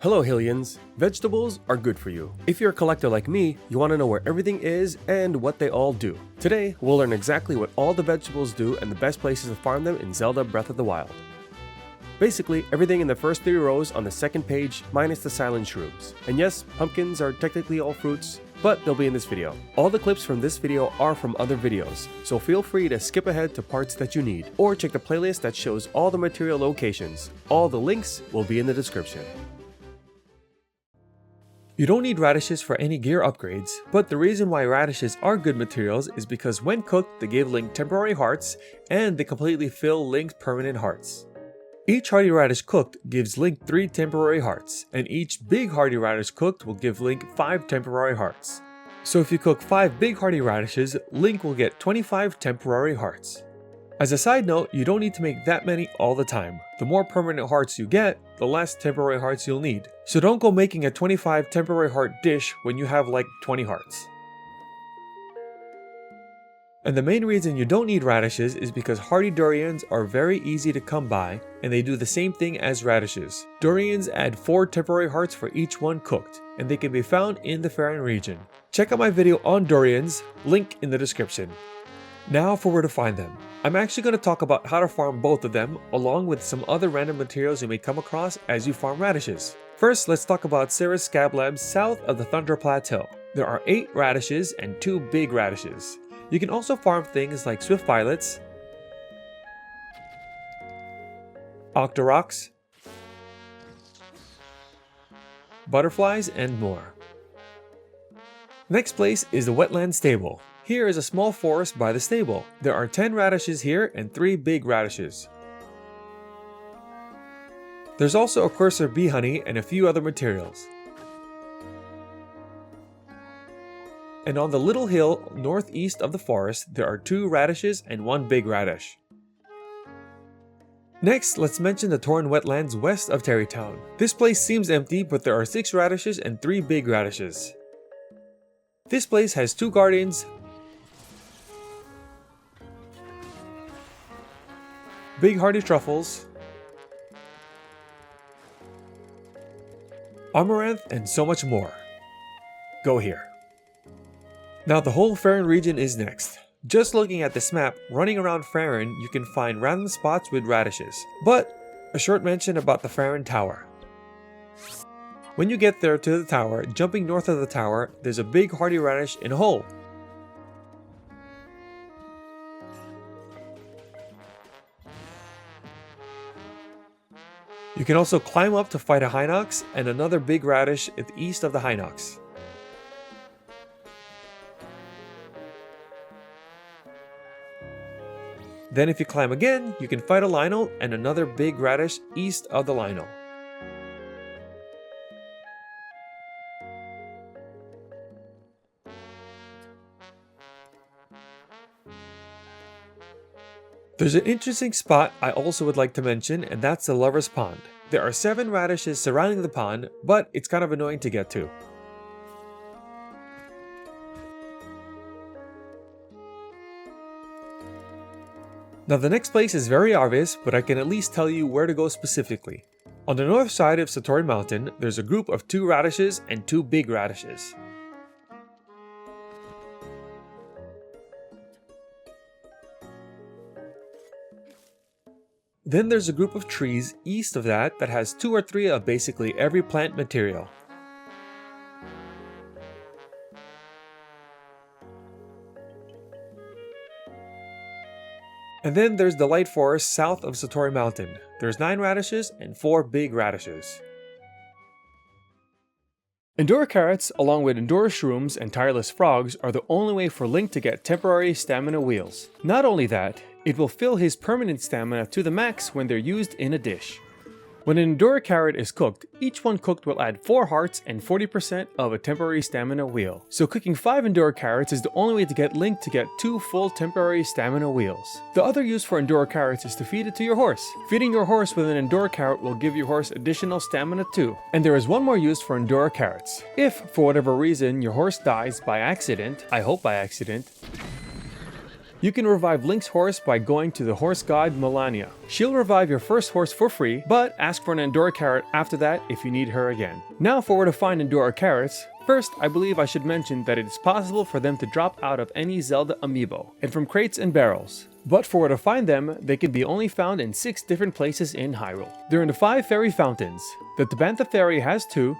Hello Hillians! Vegetables are good for you. If you're a collector like me, you want to know where everything is and what they all do. Today, we'll learn exactly what all the vegetables do and the best places to farm them in Zelda Breath of the Wild. Basically, everything in the first 3 rows on the second page minus the silent shrooms. And yes, pumpkins are technically all fruits, but they'll be in this video. All the clips from this video are from other videos, so feel free to skip ahead to parts that you need, or check the playlist that shows all the material locations. All the links will be in the description. You don't need radishes for any gear upgrades, but the reason why radishes are good materials is because when cooked they give Link temporary hearts, and they completely fill Link's permanent hearts. Each hardy radish cooked gives Link 3 temporary hearts, and each big hardy radish cooked will give Link 5 temporary hearts. So if you cook 5 big hardy radishes, Link will get 25 temporary hearts. As a side note, you don't need to make that many all the time. The more permanent hearts you get, the less temporary hearts you'll need. So don't go making a 25 temporary heart dish when you have like 20 hearts. And the main reason you don't need radishes is because hardy durians are very easy to come by, and they do the same thing as radishes. Durians add 4 temporary hearts for each one cooked, and they can be found in the Faron region. Check out my video on durians, link in the description. Now for where to find them. I'm actually going to talk about how to farm both of them, along with some other random materials you may come across as you farm radishes. First, let's talk about Sarah's Scab Labs south of the Thunder Plateau. There are 8 radishes and 2 big radishes. You can also farm things like swift violets, octoroks, butterflies, and more. Next place is the wetland stable. Here is a small forest by the stable. There are 10 radishes here and 3 big radishes. There's also a cursor bee honey and a few other materials. And on the little hill northeast of the forest, there are 2 radishes and 1 big radish. Next, let's mention the torn wetlands west of Terrytown. This place seems empty, but there are 6 radishes and 3 big radishes. This place has 2 guardians, big hardy truffles, Armoranth, and so much more. Go here. Now the whole Faron region is next. Just looking at this map, running around Faron, you can find random spots with radishes. But a short mention about the Faron Tower. When you get there to the tower, jumping north of the tower, there's a big hardy radish in a hole. You can also climb up to fight a Hinox and another big radish at the east of the Hinox. Then if you climb again, you can fight a Lionel and another big radish east of the Lionel. There's an interesting spot I also would like to mention, and that's the Lover's Pond. There are 7 radishes surrounding the pond, but it's kind of annoying to get to. Now the next place is very obvious, but I can at least tell you where to go specifically. On the north side of Satori Mountain, there's a group of 2 radishes and 2 big radishes. Then there's a group of trees east of that has 2 or 3 of basically every plant material. And then there's the light forest south of Satori Mountain. There's 9 radishes and 4 big radishes. Endura Carrots, along with Endura Shrooms and Tireless Frogs, are the only way for Link to get temporary stamina wheels. Not only that, it will fill his permanent stamina to the max when they're used in a dish. When an Endura Carrot is cooked, each one cooked will add 4 hearts and 40% of a temporary stamina wheel. So cooking 5 Endura Carrots is the only way to get Link to get 2 full temporary stamina wheels. The other use for Endura Carrots is to feed it to your horse. Feeding your horse with an Endura Carrot will give your horse additional stamina too. And there is one more use for Endura Carrots. If, for whatever reason, your horse dies by accident, I hope by accident, You can revive Link's horse by going to the horse god Melania. She'll revive your first horse for free, but ask for an Endura Carrot after that if you need her again. Now for where to find Endura Carrots. First, I believe I should mention that it is possible for them to drop out of any Zelda amiibo, and from crates and barrels. But for where to find them, they can be only found in 6 different places in Hyrule. They're in the 5 fairy fountains. The Tabantha Fairy has 2.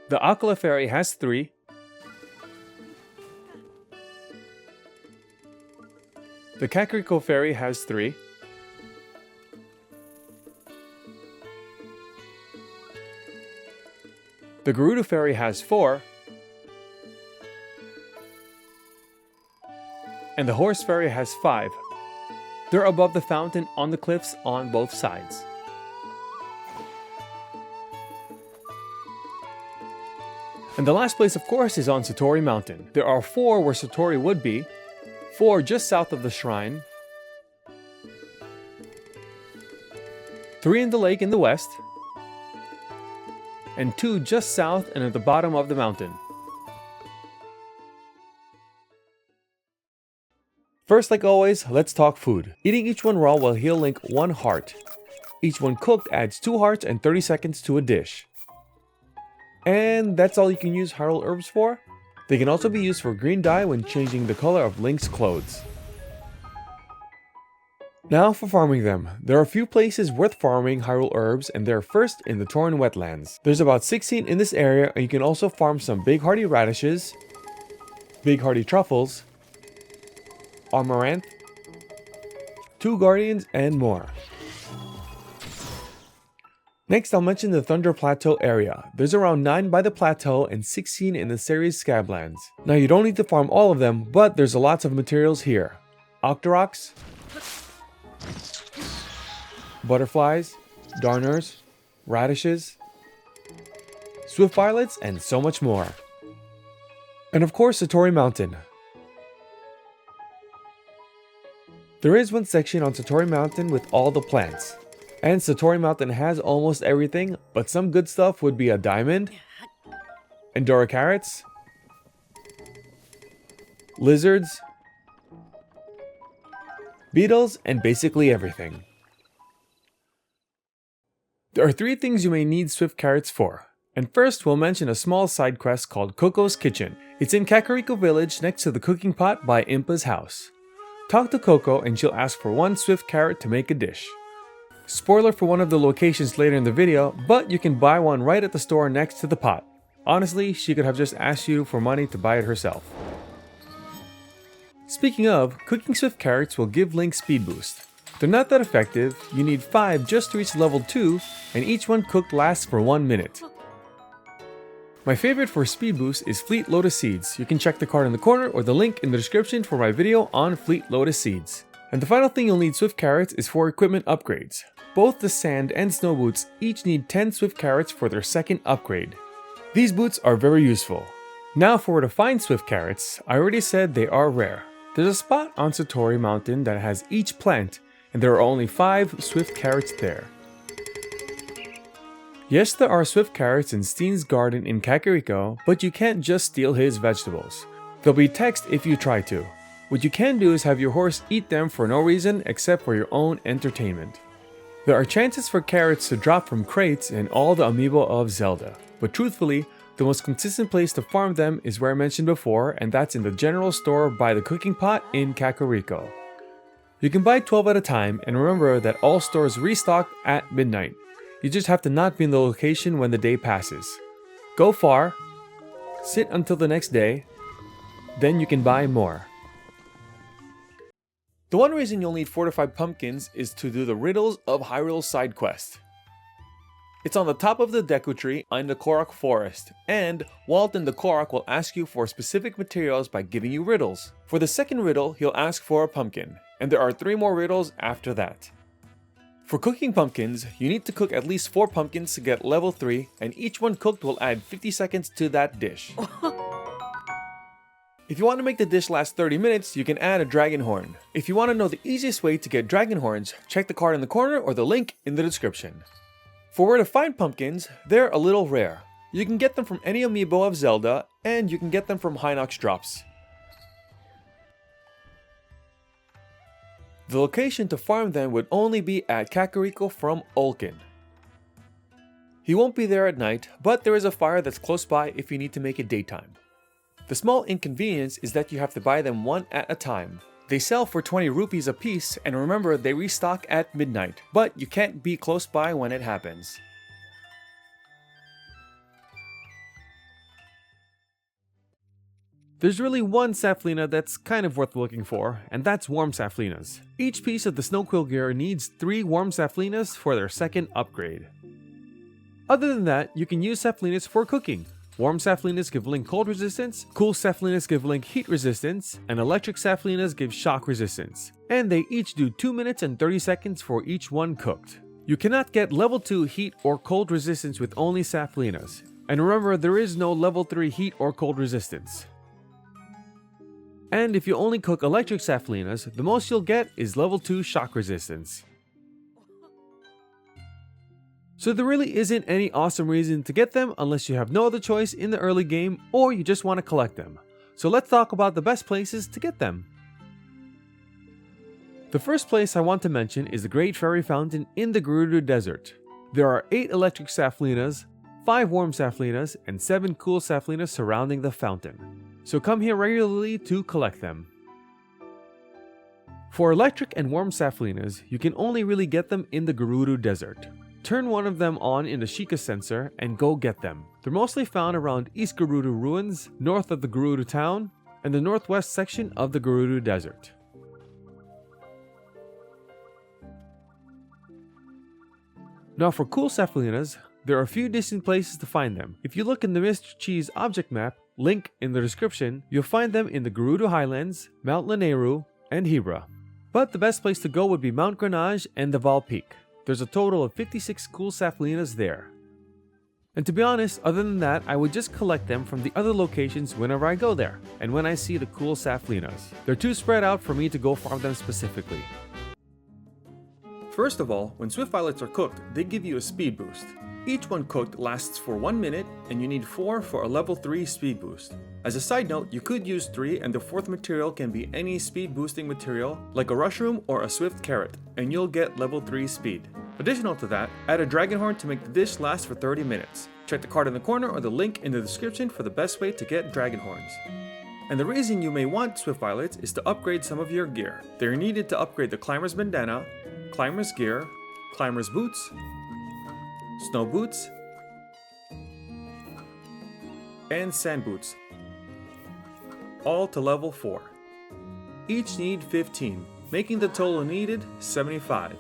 The Akala Fairy has 3. The Kakariko Fairy has 3. The Gerudo Fairy has 4. And the Horse Fairy has 5. They're above the fountain on the cliffs on both sides. And the last place, of course, is on Satori Mountain. There are 4 where Satori would be, 4 just south of the shrine, 3 in the lake in the west, and 2 just south and at the bottom of the mountain. First, like always, let's talk food. Eating each one raw will heal Link 1 heart. Each one cooked adds 2 hearts and 30 seconds to a dish. And that's all you can use Hyrule Herbs for? They can also be used for green dye when changing the color of Link's clothes. Now for farming them. There are a few places worth farming Hyrule Herbs, and they're first in the Torrent Wetlands. There's about 16 in this area, and you can also farm some big hardy radishes, big hardy truffles, Armoranth, 2 guardians, and more. Next, I'll mention the Thunder Plateau area. There's around 9 by the plateau and 16 in the Ceres Scablands. Now you don't need to farm all of them, but there's lots of materials here. Octoroks, butterflies, darners, radishes, swift violets, and so much more. And of course, Satori Mountain. There is one section on Satori Mountain with all the plants. And Satori Mountain has almost everything, but some good stuff would be a diamond, Endura Carrots, lizards, beetles, and basically everything. There are 3 things you may need Swift Carrots for. And first, we'll mention a small side quest called Coco's Kitchen. It's in Kakariko Village next to the cooking pot by Impa's house. Talk to Coco and she'll ask for 1 Swift Carrot to make a dish. Spoiler for one of the locations later in the video, but you can buy one right at the store next to the pot. Honestly, she could have just asked you for money to buy it herself. Speaking of, cooking Swift Carrots will give Link speed boost. They're not that effective, you need 5 just to reach level 2, and each one cooked lasts for 1 minute. My favorite for speed boost is Fleet Lotus Seeds. You can check the card in the corner or the link in the description for my video on Fleet Lotus Seeds. And the final thing you'll need Swift Carrots is for equipment upgrades. Both the sand and snow boots each need 10 Swift Carrots for their second upgrade. These boots are very useful. Now for where to find Swift Carrots, I already said they are rare. There's a spot on Satori Mountain that has each plant, and there are only 5 Swift Carrots there. Yes, there are Swift Carrots in Steen's garden in Kakariko, but you can't just steal his vegetables. There'll be text if you try to. What you can do is have your horse eat them for no reason except for your own entertainment. There are chances for carrots to drop from crates in all the amiibo of Zelda, but truthfully, the most consistent place to farm them is where I mentioned before, and that's in the general store by the cooking pot in Kakariko. You can buy 12 at a time, and remember that all stores restock at midnight. You just have to not be in the location when the day passes. Go far, sit until the next day, then you can buy more. The one reason you'll need Fortified Pumpkins is to do the Riddles of Hyrule side quest. It's on the top of the Deku Tree in the Korok Forest, and Walt in the Korok will ask you for specific materials by giving you riddles. For the second riddle, he'll ask for a pumpkin, and there are 3 more riddles after that. For cooking pumpkins, you need to cook at least 4 pumpkins to get level 3, and each one cooked will add 50 seconds to that dish. If you want to make the dish last 30 minutes, you can add a dragon horn. If you want to know the easiest way to get dragon horns, check the card in the corner or the link in the description. For where to find pumpkins, they're a little rare. You can get them from any amiibo of Zelda, and you can get them from Hinox drops. The location to farm them would only be at Kakariko from Ulkin. He won't be there at night, but there is a fire that's close by if you need to make it daytime. The small inconvenience is that you have to buy them one at a time. They sell for 20 rupees a piece, and remember they restock at midnight, but you can't be close by when it happens. There's really one Safflina that's kind of worth looking for, and that's warm Safflinas. Each piece of the Snow Quill gear needs 3 warm Safflinas for their second upgrade. Other than that, you can use Safflinas for cooking. Warm Safflinas give Link cold resistance, cool Safflinas give Link heat resistance, and electric Safflinas give shock resistance. And they each do 2 minutes and 30 seconds for each one cooked. You cannot get level 2 heat or cold resistance with only Safflinas. And remember, there is no level 3 heat or cold resistance. And if you only cook electric Safflinas, the most you'll get is level 2 shock resistance. So there really isn't any awesome reason to get them unless you have no other choice in the early game or you just want to collect them. So let's talk about the best places to get them. The first place I want to mention is the Great Fairy Fountain in the Gerudo Desert. There are 8 electric Safflinas, 5 warm Safflinas, and 7 cool Safflinas surrounding the fountain. So come here regularly to collect them. For electric and warm Safflinas, you can only really get them in the Gerudo Desert. Turn one of them on in the Sheikah sensor and go get them. They're mostly found around East Gerudo Ruins, north of the Gerudo town, and the northwest section of the Gerudo Desert. Now for cool Safflinas, there are a few decent places to find them. If you look in the Mr. Cheese object map, link in the description, you'll find them in the Gerudo Highlands, Mount Lanayru, and Hebra. But the best place to go would be Mount Grenache and the Val Peak. There's a total of 56 cool Safflinas there. And to be honest, other than that, I would just collect them from the other locations whenever I go there, and when I see the cool Safflinas. They're too spread out for me to go farm them specifically. First of all, when Swift Violets are cooked, they give you a speed boost. Each one cooked lasts for 1 minute, and you need 4 for a level 3 speed boost. As a side note, you could use 3, and the 4th material can be any speed boosting material like a Rushroom or a Swift Carrot, and you'll get level 3 speed. Additional to that, add a Dragon Horn to make the dish last for 30 minutes. Check the card in the corner or the link in the description for the best way to get Dragon Horns. And the reason you may want Swift Violets is to upgrade some of your gear. They are needed to upgrade the Climber's Bandana, Climber's Gear, Climber's Boots, Snow Boots, and Sand Boots, all to level 4. Each need 15, making the total needed 75.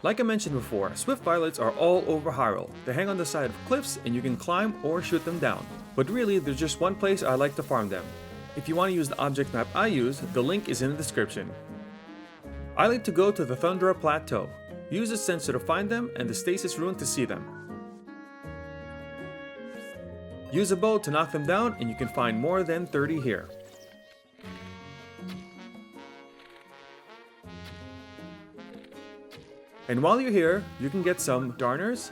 Like I mentioned before, Swift Violets are all over Hyrule. They hang on the side of cliffs and you can climb or shoot them down. But really, there's just one place I like to farm them. If you want to use the object map I use, the link is in the description. I like to go to the Thundra Plateau. Use a sensor to find them and the Stasis Rune to see them. Use a bow to knock them down and you can find more than 30 here. And while you're here, you can get some Darners,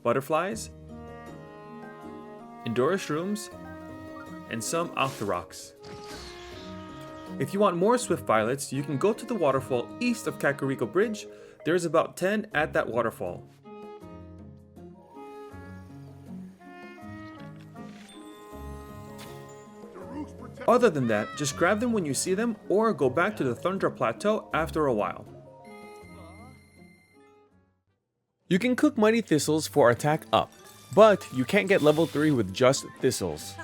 Butterflies, Endura Shrooms, and some Octoroks. If you want more Swift Violets, you can go to the waterfall east of Kakariko Bridge. There's about 10 at that waterfall. Other than that, just grab them when you see them or go back to the Thundra Plateau after a while. You can cook Mighty Thistles for attack up, but you can't get level 3 with just Thistles.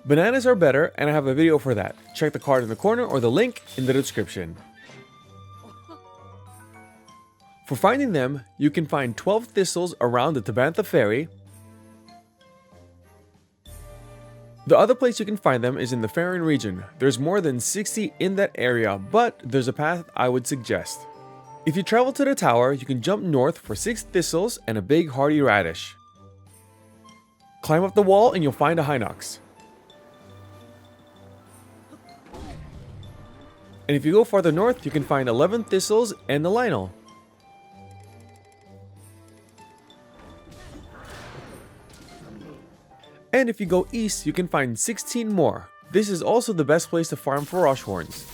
Bananas are better, and I have a video for that. Check the card in the corner or the link in the description. For finding them, you can find 12 Thistles around the Tabantha Ferry. The other place you can find them is in the Faerun region. There's more than 60 in that area, but there's a path I would suggest. If you travel to the tower, you can jump north for 6 Thistles and a big hardy radish. Climb up the wall and you'll find a Hinox. And if you go farther north, you can find 11 Thistles and the Lionel. And if you go east, you can find 16 more. This is also the best place to farm for Rush Horns.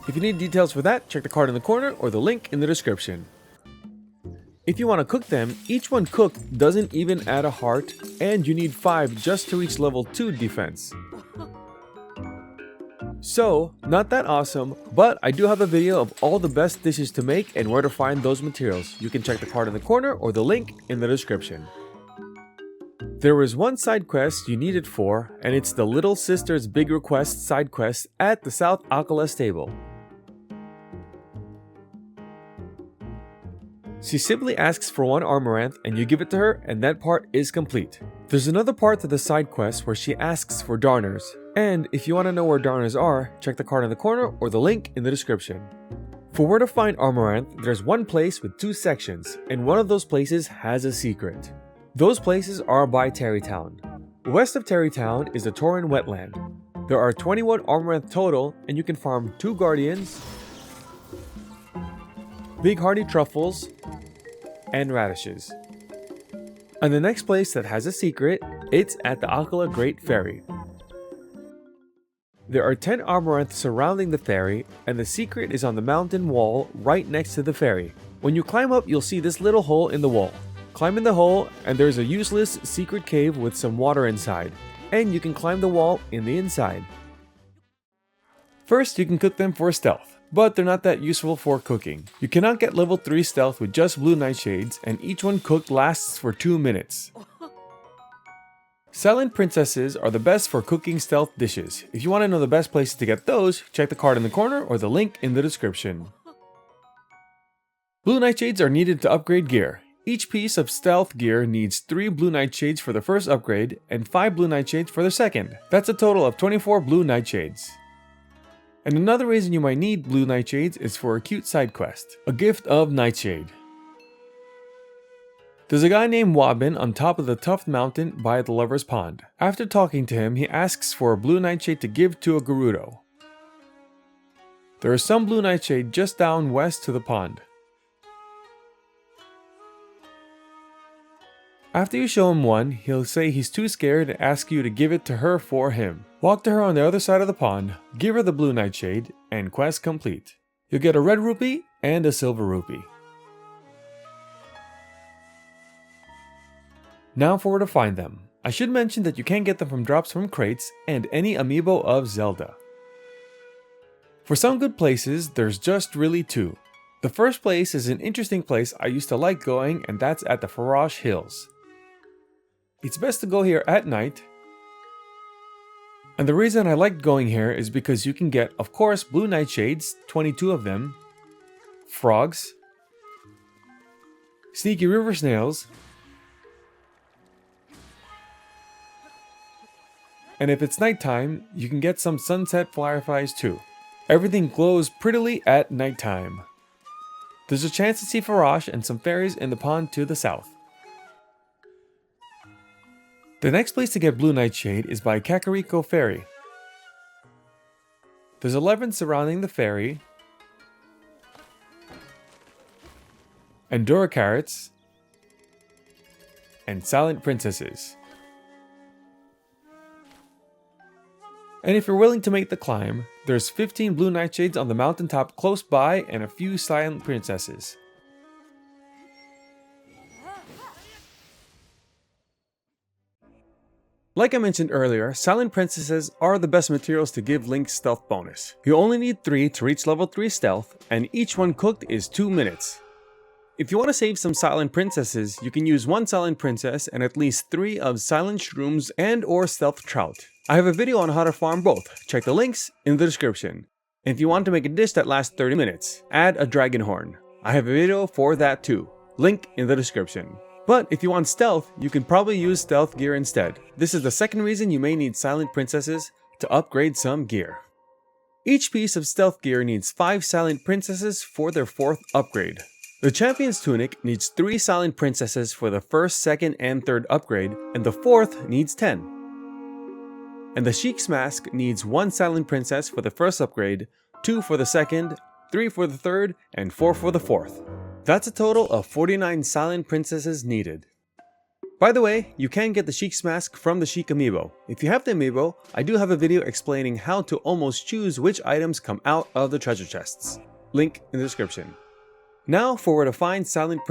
If you need details for that, check the card in the corner or the link in the description. If you want to cook them, each one cooked doesn't even add a heart, and you need 5 just to reach level 2 defense. So, not that awesome, but I do have a video of all the best dishes to make and where to find those materials. You can check the card in the corner or the link in the description. There was one side quest you needed for, and it's the Little Sister's Big Request side quest at the South Akala stable. She simply asks for one Armoranth and you give it to her, and that part is complete. There's another part to the side quest where she asks for Darners, and if you want to know where Darners are, check the card in the corner or the link in the description. For where to find Armoranth, there's one place with 2 sections, and one of those places has a secret. Those places are by Terrytown. West of Terrytown is the Tauren wetland. There are 21 Armoranth total, and you can farm 2 Guardians, Big Hardy Truffles, and Radishes. And the next place that has a secret, it's at the Akala Great Ferry. There are 10 Armoranth surrounding the ferry, and the secret is on the mountain wall right next to the ferry. When you climb up, you'll see this little hole in the wall. Climb in the hole, and there's a useless secret cave with some water inside, and you can climb the wall in the inside. First, you can cook them for stealth, but they're not that useful for cooking. You cannot get level 3 stealth with just blue Nightshades, and each one cooked lasts for 2 minutes. Silent Princesses are the best for cooking stealth dishes. If you want to know the best places to get those, check the card in the corner or the link in the description. Blue Nightshades are needed to upgrade gear. Each piece of stealth gear needs 3 blue Nightshades for the first upgrade and 5 blue Nightshades for the second. That's a total of 24 blue Nightshades. And another reason you might need blue Nightshades is for a cute side quest, a gift of Nightshade. There's a guy named Wabin on top of the Tuft Mountain by the Lover's Pond. After talking to him, he asks for a blue Nightshade to give to a Gerudo. There is some blue Nightshade just down west to the pond. After you show him one, he'll say he's too scared and ask you to give it to her for him. Walk to her on the other side of the pond, give her the blue Nightshade, and quest complete. You'll get a red rupee and a silver rupee. Now for where to find them. I should mention that you can get them from drops from crates and any amiibo of Zelda. For some good places, there's just really 2. The first place is an interesting place I used to like going, and that's at the Farash Hills. It's best to go here at night, and the reason I liked going here is because you can get, of course, blue Nightshades, 22 of them, frogs, sneaky river snails, and if it's nighttime, you can get some sunset fireflies too. Everything glows prettily at nighttime. There's a chance to see Farash and some fairies in the pond to the south. The next place to get blue Nightshade is by Kakariko Ferry. There's 11 surrounding the ferry, Endura Carrots, and Silent Princesses. And if you're willing to make the climb, there's 15 blue Nightshades on the mountaintop close by and a few Silent Princesses. Like I mentioned earlier, Silent Princesses are the best materials to give Link's stealth bonus. You only need 3 to reach level 3 stealth, and each one cooked is 2 minutes. If you want to save some Silent Princesses, you can use 1 Silent Princess and at least 3 of Silent Shrooms and or Stealth Trout. I have a video on how to farm both, check the links in the description. And if you want to make a dish that lasts 30 minutes, add a dragon horn. I have a video for that too, link in the description. But if you want stealth, you can probably use stealth gear instead. This is the second reason you may need Silent Princesses to upgrade some gear. Each piece of stealth gear needs 5 Silent Princesses for their 4th upgrade. The Champion's Tunic needs 3 Silent Princesses for the 1st, 2nd, and 3rd upgrade, and the 4th needs 10. And the Sheik's Mask needs 1 Silent Princess for the 1st upgrade, 2 for the second, 3 for the third, and 4 for the fourth. That's a total of 49 Silent Princesses needed. By the way, you can get the Sheik's mask from the Sheik amiibo. If you have the amiibo, I do have a video explaining how to almost choose which items come out of the treasure chests. Link in the description. Now for where to find Silent